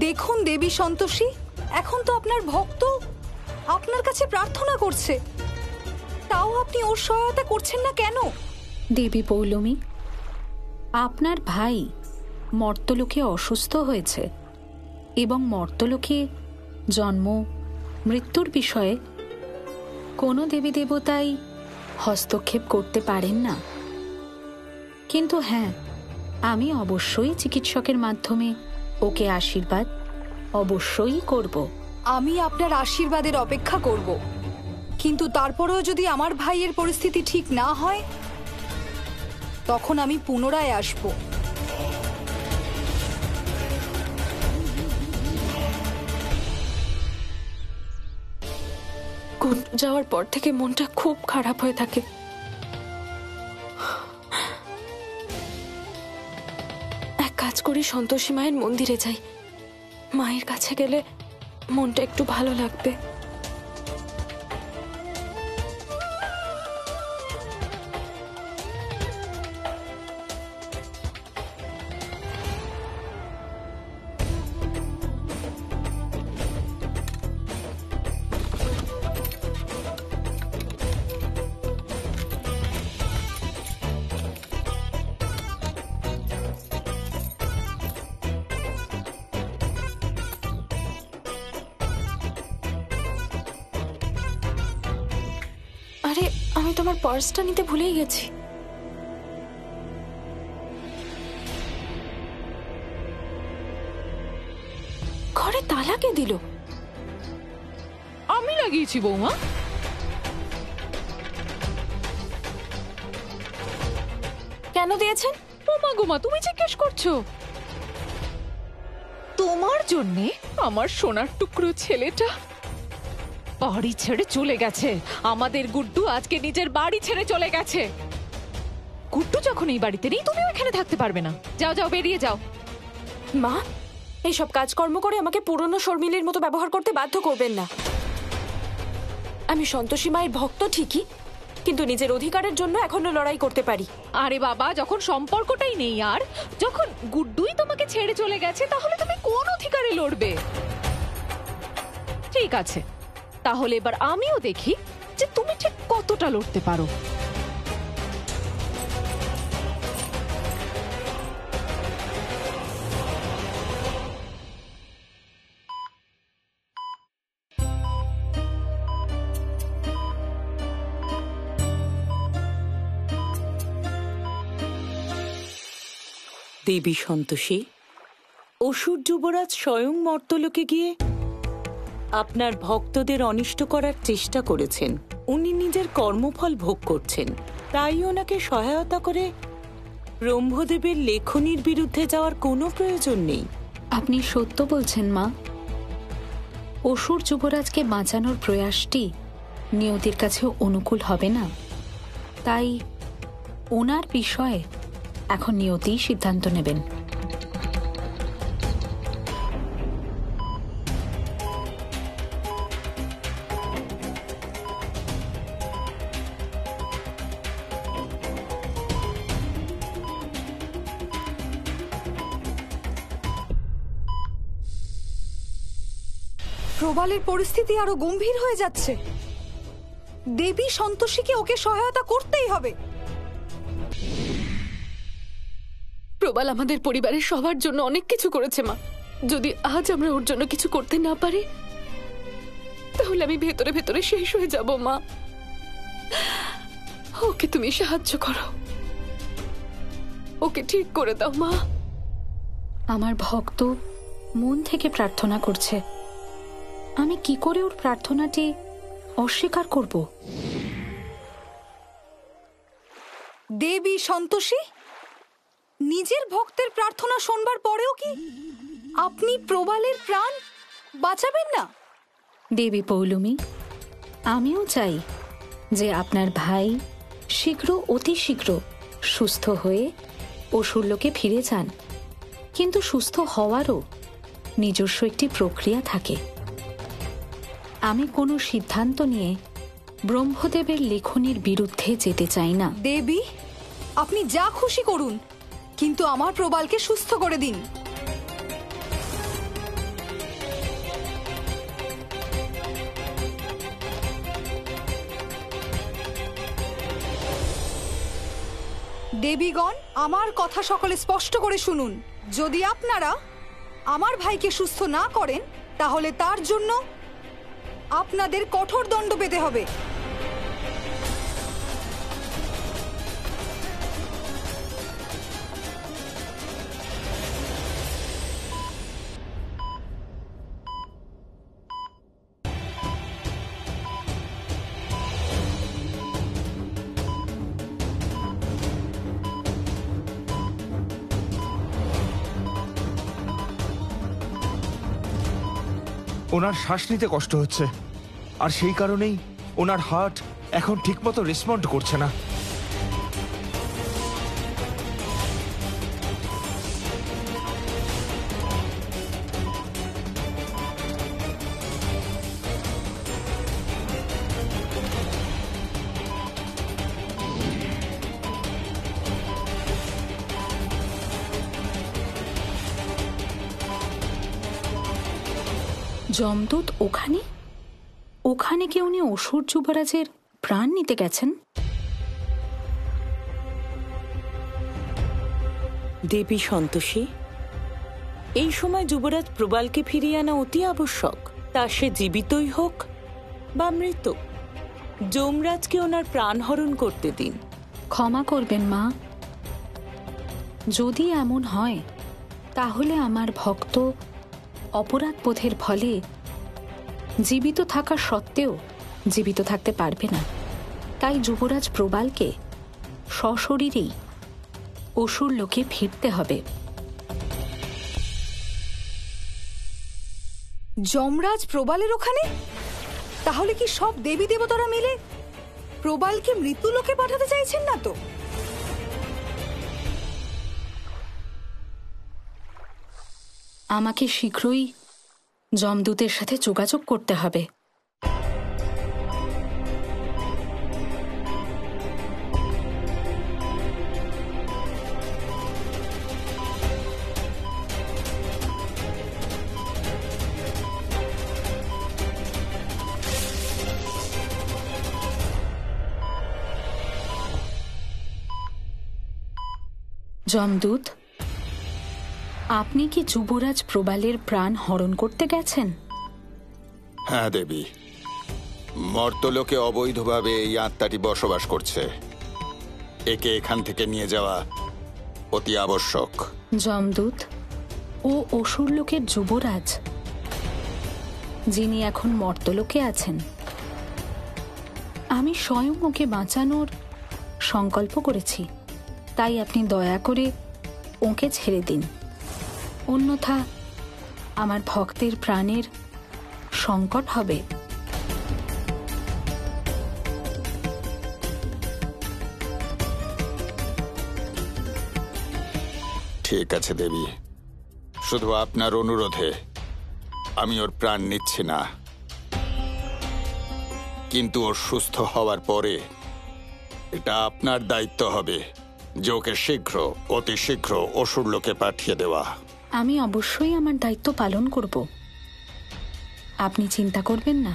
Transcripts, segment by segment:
দেখুন দেবী সন্তোষী, এখন তো আপনার ভক্ত আপনার কাছে প্রার্থনা করছে, তাও আপনি ওর সহায়তা করছেন না কেন? দেবী পৌলমী, আপনার ভাই মর্তলোকে অসুস্থ হয়েছে এবং মর্তলোকে জন্ম মৃত্যুর বিষয়ে কোনো দেবী দেবতাই হস্তক্ষেপ করতে পারেন না। কিন্তু হ্যাঁ, আমি অবশ্যই চিকিৎসকের মাধ্যমে ওকে আশীর্বাদ অবশ্যই করব। আমি আপনার আশীর্বাদের অপেক্ষা করব, কিন্তু তারপরেও যদি আমার ভাইয়ের পরিস্থিতি ঠিক না হয় তখন আমি পুনরায় আসব। গুন্ডু যাওয়ার পর থেকে মনটা খুব খারাপ হয়ে থাকে। এক কাজ করি, সন্তোষী মায়ের মন্দিরে যাই। মায়ের কাছে গেলে মনটা একটু ভালো লাগবে। আরে, আমি তোমার পার্সটা নিতে ভুলেই গেছি। ঘরে তালা কে দিল? আমি লাগিয়েছি বৌমা। কেন দিয়েছেন? ওমা গোমা, তুমি জিজ্ঞেস করছো? তোমার জন্যে আমার সোনার টুকরো ছেলেটা বাড়ি ছেড়ে চলে গেছে। আমাদের গুড্ডু আজকে নিজের বাড়ি ছেড়ে চলে গেছে। গুড্ডু যখন এই বাড়িতে নেই, তুমিও এখানে থাকতে পারবে না। যাও যাও, বেরিয়ে যাও। মা, এইসব কাজকর্ম করে আমাকে পুরনো শর্মিলীর মতো ব্যবহার করতে বাধ্য করবেন না। আমি সন্তোষী মায়ের ভক্ত ঠিকই, কিন্তু নিজের অধিকারের জন্য এখনো লড়াই করতে পারি। আরে বাবা, যখন সম্পর্কটাই নেই আর যখন গুড্ডুই তোমাকে ছেড়ে চলে গেছে, তাহলে তুমি কোন অধিকারে লড়বে? ঠিক আছে, তাহলে এবার আমিও দেখি যে তুমি ঠিক কতটা লড়তে পারো। দেবী সন্তোষী, অসুর যুবরাজ স্বয়ং মর্তলোকে গিয়ে আপনার ভক্তদের অনিষ্ট করার চেষ্টা করেছেন। উনি নিজের কর্মফল ভোগ করছেন, তাই ওনাকে সহায়তা করে ব্রহ্মদেবের লেখনীর বিরুদ্ধে যাওয়ার কোনো প্রয়োজন নেই। আপনি সত্য বলছেন মা। অসুর যুবরাজকে বাঁচানোর প্রয়াসটি নিয়তির কাছে অনুকূল হবে না, তাই ওনার বিষয়ে এখন নিয়তিই সিদ্ধান্ত নেবেন। প্রবালের পরিস্থিতি আরো গম্ভীর হয়ে যাচ্ছে। দেবী সন্তোষীকে ওকে সহায়তা করতেই হবে। প্রবাল আমাদের পরিবারের সবার জন্য অনেক কিছু করেছে মা। যদি আজ আমরা ওর জন্য কিছু করতে না পারি, তাহলে আমি ভেতরে ভেতরে শেষ হয়ে যাব মা। ওকে তুমি সাহায্য করো, ওকে ঠিক করে দাও মা। আমার ভক্ত মন থেকে প্রার্থনা করছে, আমি কি করে ওর প্রার্থনাটি অস্বীকার করব? দেবী সন্তোষী, নিজের ভক্তের প্রার্থনা শোনবার পরেও কি আপনি প্রবালের প্রাণ বাঁচাবেন না? দেবী পৌলমী, আমিও চাই যে আপনার ভাই শীঘ্র, অতি শীঘ্র সুস্থ হয়ে অসুরলোকে ফিরে যান, কিন্তু সুস্থ হওয়ারও নিজস্ব একটি প্রক্রিয়া থাকে। আমি কোনো সিদ্ধান্ত নিয়ে ব্রহ্মদেবের লেখনীর বিরুদ্ধে যেতে চাই না। দেবী, আপনি যা খুশি করুন, কিন্তু আমার প্রবালকে সুস্থ করে দিন। দেবীগণ, আমার কথা সকলে স্পষ্ট করে শুনুন। যদি আপনারা আমার ভাইকে সুস্থ না করেন, তাহলে তার জন্য আপনাদের কঠোর দণ্ড পেতে হবে। ওনার শ্বাস নিতে কষ্ট হচ্ছে, আর সেই কারণেই ওনার হার্ট এখন ঠিকমতো রেসপন্ড করছে না। যমদূত ওখানে ওখানে কি উনি অসুর যুবরাজের প্রাণ নিতে গেছেন? দেবী সন্তোষী, এই সময় যুবরাজ প্রবালকে ফিরিয়ে আনা অতি আবশ্যক। তা সে জীবিতই হোক বা মৃত, যমরাজকে ওনার প্রাণ হরণ করতে দিন। ক্ষমা করবেন মা, যদি এমন হয় তাহলে আমার ভক্ত অপরাধবোধের ফলে জীবিত থাকা সত্ত্বেও জীবিত থাকতে পারবে না। তাই যুবরাজ প্রবালকে সশরীরেই অসুর লোকে ফিরতে হবে। যমরাজ প্রবালের ওখানে? তাহলে কি সব দেবী দেবতারা মিলে প্রবালকে মৃত্যু লোকে পাঠাতে চাইছেন না তো? আমাকে শীঘ্রই যমদূতের সাথে যোগাযোগ করতে হবে। যমদূত, আপনি কি যুবরাজ প্রবালের প্রাণ হরণ করতে গেছেন? হ্যাঁ দেবী, মর্তলোকে অবৈধভাবে এই আত্মাটি বসবাস করছে। একে এখান থেকে নিয়ে যাওয়া অতি আবশ্যক। যমদূত, ও অসুর লোকের যুবরাজ, যিনি এখন মর্তলোকে আছেন। আমি স্বয়ং ওকে বাঁচানোর সংকল্প করেছি, তাই আপনি দয়া করে ওকে ছেড়ে দিন। অন্যথা আমার ভক্তের প্রাণের সংকট হবে। ঠিক আছে দেবী, শুধু আপনার অনুরোধে আমি ওর প্রাণ নিচ্ছি না, কিন্তু ওর সুস্থ হওয়ার পরে এটা আপনার দায়িত্ব হবে যে ওকে শীঘ্র, অতি শীঘ্র অসুর লোকে পাঠিয়ে দেওয়া। আমি অবশ্যই আমার দায়িত্ব পালন করব, আপনি চিন্তা করবেন না।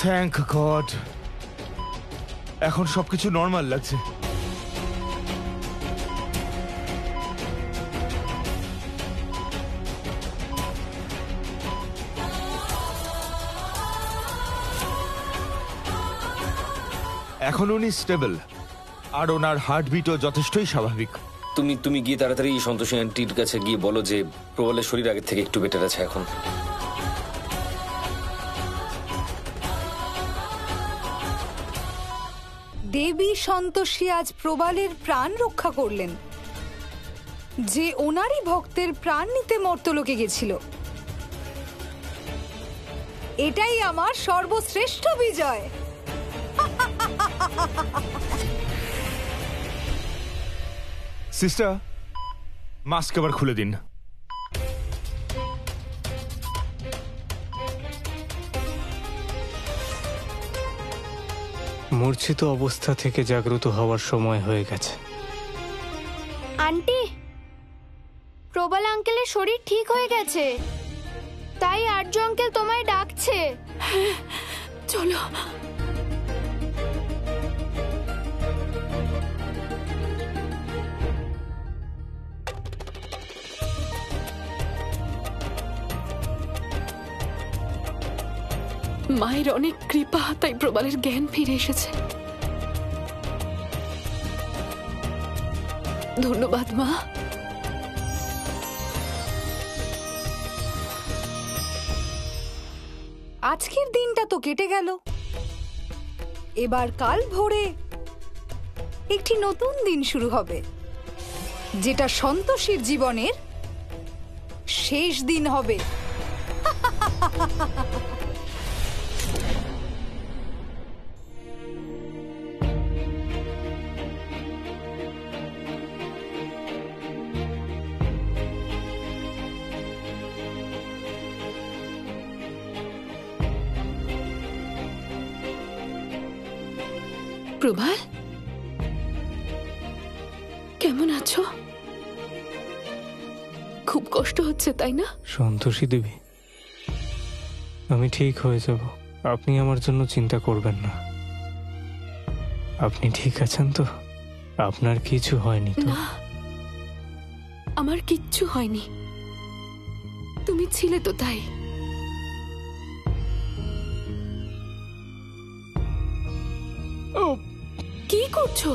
থ্যাংক গড, এখন সবকিছু নর্মাল লাগছে। এখন উনি স্টেবল, আর ওনার হার্টবিটও যথেষ্টই স্বাভাবিক। তুমি গিয়ে তাড়াতাড়ি সন্তোষী আন্টির কাছে গিয়ে বলো যে প্রবালের শরীর আগের থেকে একটু বেটার আছে এখন। দেবী সন্তোষী আজ প্রবালের প্রাণ রক্ষা করলেন, যে ওনারই ভক্তের প্রাণ নিতে মর্তলোকে গেছিল। এটাই আমার সর্বশ্রেষ্ঠ বিজয়। সিস্টার, মাস্ক আবার খুলে দিন। মূর্ছিত অবস্থা থেকে জাগ্রত হওয়ার সময় হয়ে গেছে। আন্টি, প্রবাল আঙ্কেলের শরীর ঠিক হয়ে গেছে, তাই আর্য আঙ্কেল তোমায় ডাকছে। চলো। মায়ের অনেক কৃপা, তাই প্রবালের জ্ঞান ফিরে এসেছে। ধন্যবাদ মা। আজকের দিনটা তো কেটে গেল, এবার কাল ভোরে একটি নতুন দিন শুরু হবে, যেটা সন্তোষীর জীবনের শেষ দিন হবে। প্রবাল, কেমন আছো? খুব কষ্ট হচ্ছে তাই না? সন্তোষী দেবী, আমি ঠিক হয়ে যাব, আপনি আমার জন্য চিন্তা করবেন না। আপনি ঠিক আছেন তো? আপনার কিছু হয়নি তো? না, আমার কিচ্ছু হয়নি। তুমি ছিলে তো তাই। কি করছো?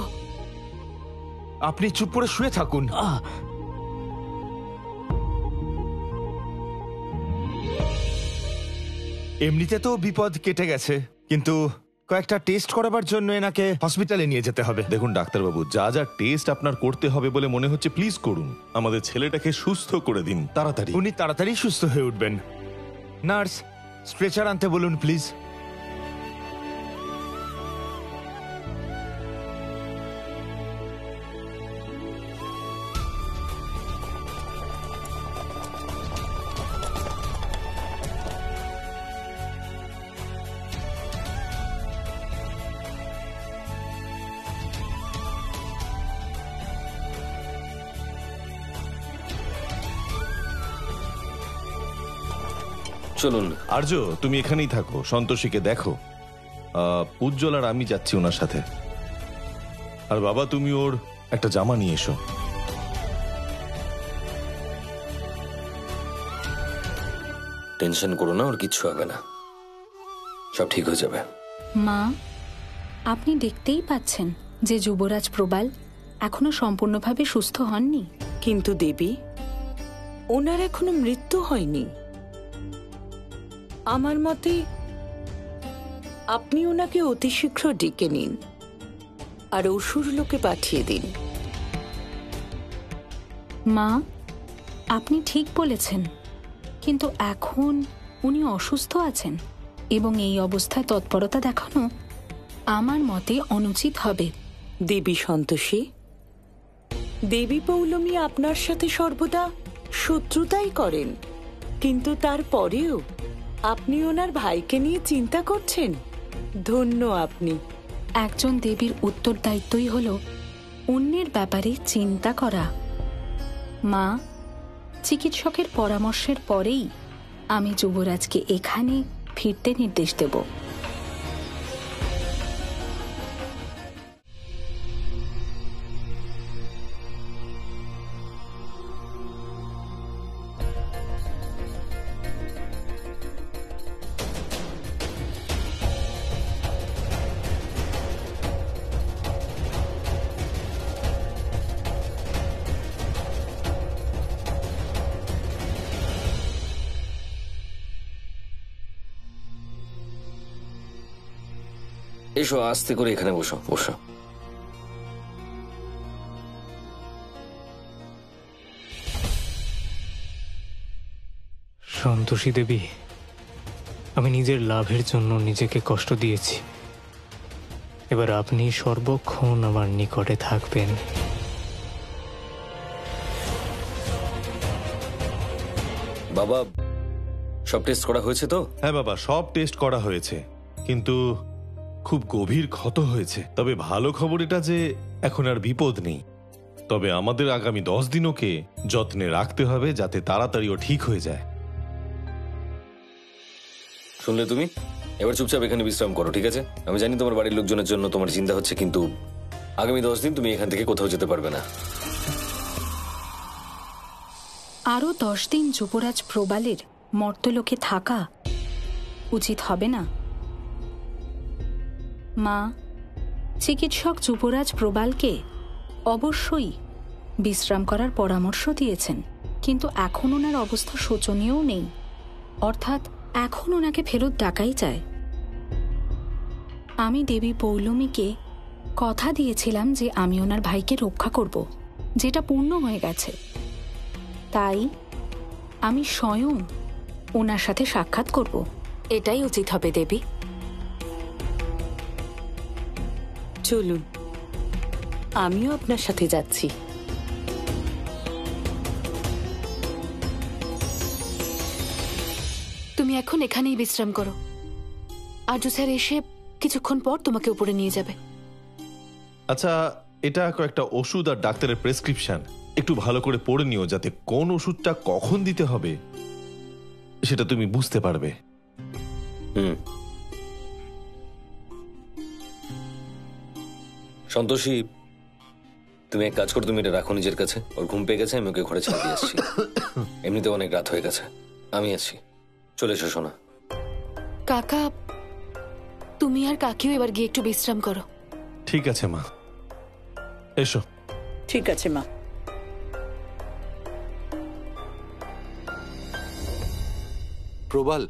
আপনি চুপ করে শুয়ে থাকুন। এমনিতে তো বিপদ কেটে গেছে, কিন্তু কয়েকটা টেস্ট করাবার জন্য এনাকে হসপিটালে নিয়ে যেতে হবে। দেখুন ডাক্তারবাবু, যা যা টেস্ট আপনার করতে হবে বলে মনে হচ্ছে প্লিজ করুন। আমাদের ছেলেটাকে সুস্থ করে দিন তাড়াতাড়ি। উনি তাড়াতাড়ি সুস্থ হয়ে উঠবেন। নার্স, স্ট্রেচার আনতে বলুন প্লিজ। চলুন। আর্য, তুমি এখানেই থাকো, সন্তোষীকে দেখো। উজ্জ্বল আর আমি যাচ্ছি ওনার সাথে। আর বাবা, তুমি ওর একটা জামা নিয়ে এসো। টেনশন করো না, ওর কিচ্ছু হবে না, সব ঠিক হয়ে যাবে। মা, আপনি দেখতেই পাচ্ছেন যে যুবরাজ প্রবাল এখনো সম্পূর্ণভাবে সুস্থ হননি। কিন্তু দেবী, ওনার এখনো মৃত্যু হয়নি। আমার মতে আপনি ওনাকে অতি শীঘ্র ডেকে নিন আর অসুর লোকে পাঠিয়ে দিন। মা, আপনি ঠিক বলেছেন, কিন্তু এখন উনি অসুস্থ আছেন এবং এই অবস্থায় তৎপরতা দেখানো আমার মতে অনুচিত হবে। দেবী সন্তোষী, দেবী পৌলমী আপনার সাথে সর্বদা শত্রুতাই করেন, কিন্তু তারপরেও আপনি ওনার ভাইকে নিয়ে চিন্তা করছেন। ধন্য আপনি। একজন দেবীর উত্তরদায়িত্বই হল অন্যের ব্যাপারে চিন্তা করা। মা, চিকিৎসকের পরামর্শের পরেই আমি যুবরাজকে এখানে ফিরতে নির্দেশ দেব। এসো, আস্তে করে এখানে বসো বসো। সন্তোষী দেবী, আমি নিজের লাভের জন্য নিজেকে কষ্ট দিয়েছি, এবার আপনি সর্বক্ষণ আমার নিকটে থাকবেন। বাবা, সব টেস্ট করা হয়েছে তো? হ্যাঁ বাবা, সব টেস্ট করা হয়েছে, কিন্তু খুব গভীর ক্ষত হয়েছে। তবে ভালো খবর এটা যে এখন আর বিপদ নেই। তবে আমাদের আগামী 10 দিন ওকে যত্নে রাখতে হবে যাতে তাড়াতাড়ি ও ঠিক হয়ে যায়। শুনলে তুমি? এবার চুপচাপ এখানে বিশ্রাম করো, ঠিক আছে? আমি জানি তোমার বাড়ির লোকজনের জন্য তোমার চিন্তা হচ্ছে, কিন্তু আগামী 10 দিন তুমি এখান থেকে কোথাও যেতে পারবে না। আরও 10 দিন যুবরাজ প্রবালের মর্তলোকে থাকা উচিত হবে না? মা, চিকিৎসক যুবরাজ প্রবালকে অবশ্যই বিশ্রাম করার পরামর্শ দিয়েছেন, কিন্তু এখন ওনার অবস্থা শোচনীয়ও নেই, অর্থাৎ এখন ওনাকে ফেরত ডাকাই যায়। আমি দেবী পৌলমীকে কথা দিয়েছিলাম যে আমি ওনার ভাইকে রক্ষা করব, যেটা পূর্ণ হয়ে গেছে। তাই আমি স্বয়ং ওনার সাথে সাক্ষাৎ করব। এটাই উচিত হবে দেবী। চলুন, আমিও আপনার সাথে যাচ্ছি। তুমি এখন এখানেই বিশ্রাম করো, আর্য স্যার এসে কিছুক্ষণ পর তোমাকে উপরে নিয়ে যাবে। আচ্ছা, এটা কয়েকটা ওষুধ আর ডাক্তারের প্রেসক্রিপশন, একটু ভালো করে পড়ে নিও যাতে কোন ওষুধটা কখন দিতে হবে সেটা তুমি বুঝতে পারবে। সন্তোষী, তুমি এক কাজ করো, তুমি এটা রাখো নিজের কাছে। ওর ঘুম পেয়ে গেছে, আমি ওকে ঘরে ছেড়ে দিয়ে আসছি। এমনিতে অনেক রাত হয়ে গেছে, আমি আছি। চলে এসো সোনা। কাকা, তুমি আর কাকিও এবার গিয়ে একটু বিশ্রাম করো। ঠিক আছে মা, এসো। ঠিক আছে মা। প্রবাল,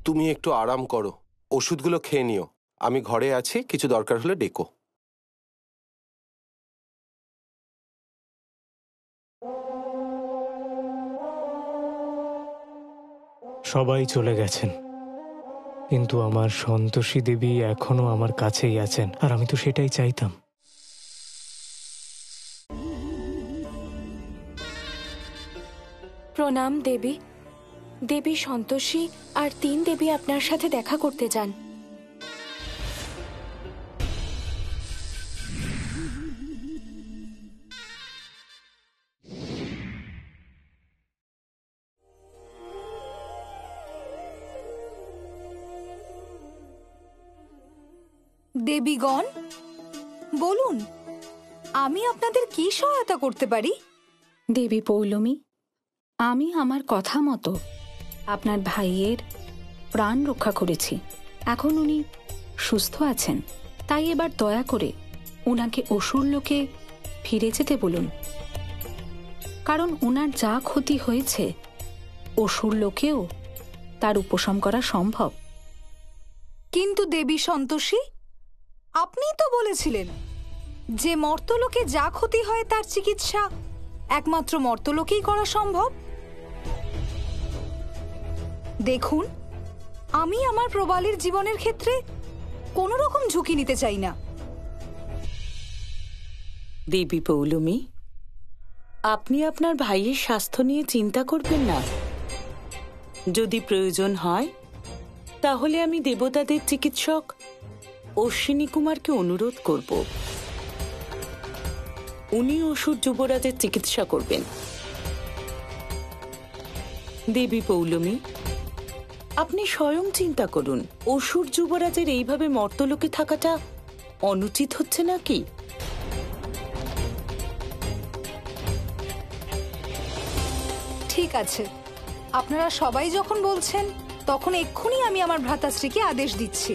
তুমি একটু আরাম করো, ওষুধগুলো খেয়ে নিও। আমি ঘরে আছি, কিছু দরকার হলে ডেকো। সবাই চলে গেছেন, কিন্তু আমার সন্তোষী দেবী এখনো আমার কাছেই আছেন, আর আমি তো সেটাই চাইতাম। প্রণাম দেবী। দেবী সন্তোষী আর 3 দেবী আপনার সাথে দেখা করতে চান। দেবীগণ, বলুন, আমি আপনাদের কি সহায়তা করতে পারি? দেবী পৌলমী, আমি আমার কথা মতো আপনার ভাইয়ের প্রাণ রক্ষা করেছি। এখন উনি সুস্থ আছেন, তাই এবার দয়া করে ওনাকে অসুর লোকে ফিরে যেতে বলুন, কারণ ওনার যা ক্ষতি হয়েছে অসুর লোকেও তার উপশম করা সম্ভব। কিন্তু দেবী সন্তোষী, আপনিই তো বলেছিলেন যে মর্তলোকে যা ক্ষতি হয় তার চিকিৎসা একমাত্র মর্তলোকেই করা সম্ভব। দেখুন, আমি আমার প্রবালের জীবনের ক্ষেত্রে কোনো রকম ঝুঁকি নিতে চাই না। দেবী পৌলমী, আপনি আপনার ভাইয়ের স্বাস্থ্য নিয়ে চিন্তা করবেন না। যদি প্রয়োজন হয় তাহলে আমি দেবতাদের চিকিৎসক অশ্বিনী কুমারকে অনুরোধ করব, উনি অসুর যুবরাজের চিকিৎসা করবেন। দেবী পৌলমী, আপনি স্বয়ং চিন্তা করুন, অসুর যুবরাজের এইভাবে মর্তলোকে থাকাটা অনুচিত হচ্ছে নাকি? ঠিক আছে, আপনারা সবাই যখন বলছেন, তখন এক্ষুনি আমি আমার ভ্রাতাশ্রীকে আদেশ দিচ্ছি।